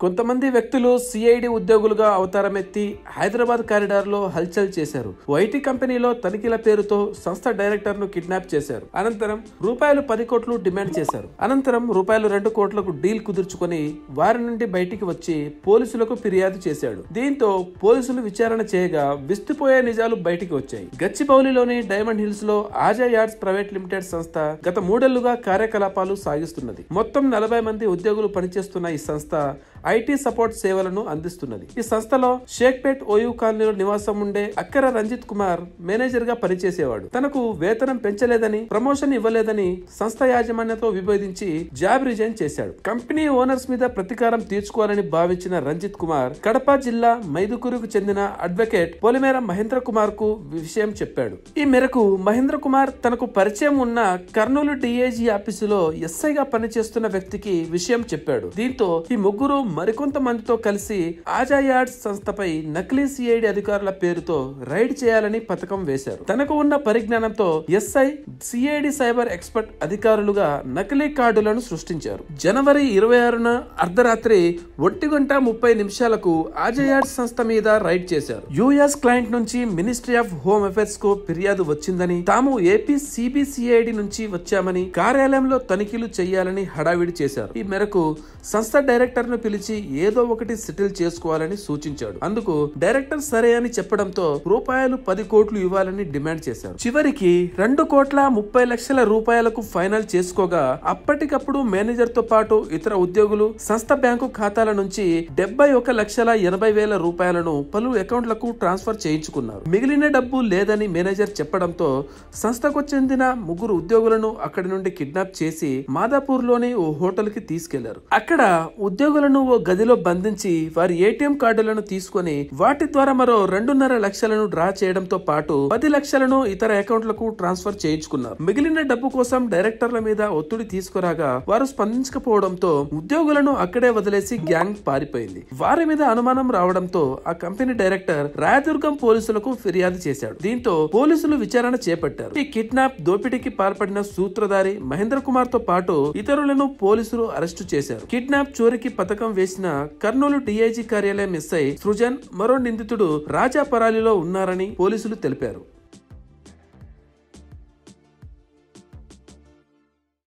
కొంతమంది వ్యక్తులు సిఐడి ఉద్యోగులుగా అవతారమెత్తి హైదరాబాద్ కారిడార్ లో హల్చల్ చేశారు. ఐటీ కంపెనీలో తనిఖీల పేరుతో సంస్థ డైరెక్టర్ ను కిడ్నాప్ చేశారు. అనంతరం రూపాయలు 10 కోట్లు డిమాండ్ చేశారు. అనంతరం రూపాయలు 2 కోట్లకు డీల్ కుదుర్చుకొని వారి నుండి బయటికి వచ్చి పోలీసులకు ఫిర్యాదు చేశాడు. దీంతో పోలీసులు విచారణ చేయగా విస్తుపోయే నిజాలు బయటికి వచ్చాయి. గచ్చిబౌలిలోని డైమండ్ హిల్స్ లో ఆజా యార్డ్స్ ప్రైవేట్ లిమిటెడ్ సంస్థ గత 3 ఏళ్లుగా కార్యకలాపాలు సాగిస్తున్నది. మొత్తం 40 మంది ఉద్యోగులు పనిచేస్తున్న ఈ సంస్థ ఐటీ సపోర్ట్ సేవలను అందిస్తున్నది. ఈ సంస్థలో షేక్పేట్ ఓయూ కాలనీలో నివాసం ఉండే అక్కర రంజిత్ కుమార్ మేనేజర్ గా పనిచేసేవాడు. తనకు వేతనం పెంచలేదని, ప్రమోషన్ ఇవ్వలేదని సంస్థ యాజమాన్యంతో విభేదించి జాబ్ రిజైన్ చేశాడు. కంపెనీ ఓనర్స్ మీద ప్రతీకారం తీర్చుకోవాలని భావించిన రంజిత్ కుమార్ కడప జిల్లా మైదుకూరుకు చెందిన అడ్వకేట్ పొలిమేర మహేంద్ర కుమార్ కు విషయం చెప్పాడు. ఈ మేరకు మహేంద్ర కుమార్ తనకు పరిచయం ఉన్న కర్నూలు డిఐజీ ఆఫీసులో ఎస్ఐగా పనిచేస్తున్న వ్యక్తికి విషయం చెప్పాడు. దీంతో ఈ ముగ్గురు మరికొంత మందితో కలిసి ఆజా యార్డ్స్ సంస్థపై నకిలీ సిఐడి అధికారుల పేరుతో రైడ్ చేయాలని పథకం వేశారు. తనకు ఉన్న పరిజ్ఞానంతో ఎస్ఐ, సిఐడి సైబర్ ఎక్స్పర్ట్ అధికారులుగా నకిలీ కార్డులను సృష్టించారు. జనవరి 26న అర్ధరాత్రి 1:30 ఆజా యార్డ్స్ సంస్థ మీద రైడ్ చేశారు. యుఎస్ క్లయింట్ నుంచి మినిస్ట్రీ ఆఫ్ హోమ్ అఫైర్స్ కు ఫిర్యాదు వచ్చిందని, తాము ఏపీ సిబిసిఐడి నుంచి వచ్చామని కార్యాలయంలో తనిఖీలు చేయాలని హడావిడి చేశారు. ఈ మేరకు సంస్థ డైరెక్టర్ ను పిలిచి ఏదో ఒకటి సెటిల్ చేసుకోవాలని సూచించాడు. అందుకు డైరెక్టర్ సరే అని చెప్పడంతో రూపాయలు 10 కోట్లు ఇవ్వాలని డిమాండ్ చేశారు. చివరికి 2,30,00,000 రూపాయలకు ఫైనల్ చేసుకోగా అప్పటికప్పుడు మేనేజర్ తో పాటు ఇతర ఉద్యోగులు సంస్థ బ్యాంకు ఖాతాల నుంచి 71,80,000 రూపాయలను పలు అకౌంట్లకు ట్రాన్స్ఫర్ చేయించుకున్నారు. మిగిలిన డబ్బు లేదని మేనేజర్ చెప్పడంతో సంస్థకు చెందిన 3 ఉద్యోగులను అక్కడి నుండి కిడ్నాప్ చేసి మాదాపూర్ లోని ఓ హోటల్ కి తీసుకెళ్లారు. అక్కడ ఉద్యోగులను ఓ గదిలో బంధించి వారి ఏటీఎం కార్డులను తీసుకుని వాటి ద్వారా మరో 2.5 లక్షలను డ్రా చేయడంతో పాటు 10 లక్షలను ఇతర అకౌంట్లకు ట్రాన్స్ఫర్ చేయించుకున్నారు. మిగిలిన డబ్బు కోసం డైరెక్టర్ల మీద ఒత్తిడి తీసుకురాగా వారు స్పందించకపోవడంతో ఉద్యోగులను అక్కడే వదిలేసి గ్యాంగ్ పారిపోయింది. వారి మీద అనుమానం రావడంతో ఆ కంపెనీ డైరెక్టర్ రాయదుర్గం పోలీసులకు ఫిర్యాదు చేశాడు. దీంతో పోలీసులు విచారణ చేపట్టారు. ఈ కిడ్నాప్, దోపిడీకి పాల్పడిన సూత్రధారి మహేంద్ర కుమార్ తో పాటు ఇతరులను పోలీసులు అరెస్టు చేశారు. కిడ్నాప్, చోరీకి పథకం వేసిన కర్నూలు డిఐజీ కార్యాలయం ఎస్ఐ సృజన్, మరో నిందితుడు రాజా పరాలిలో ఉన్నారని పోలీసులు తెలిపారు.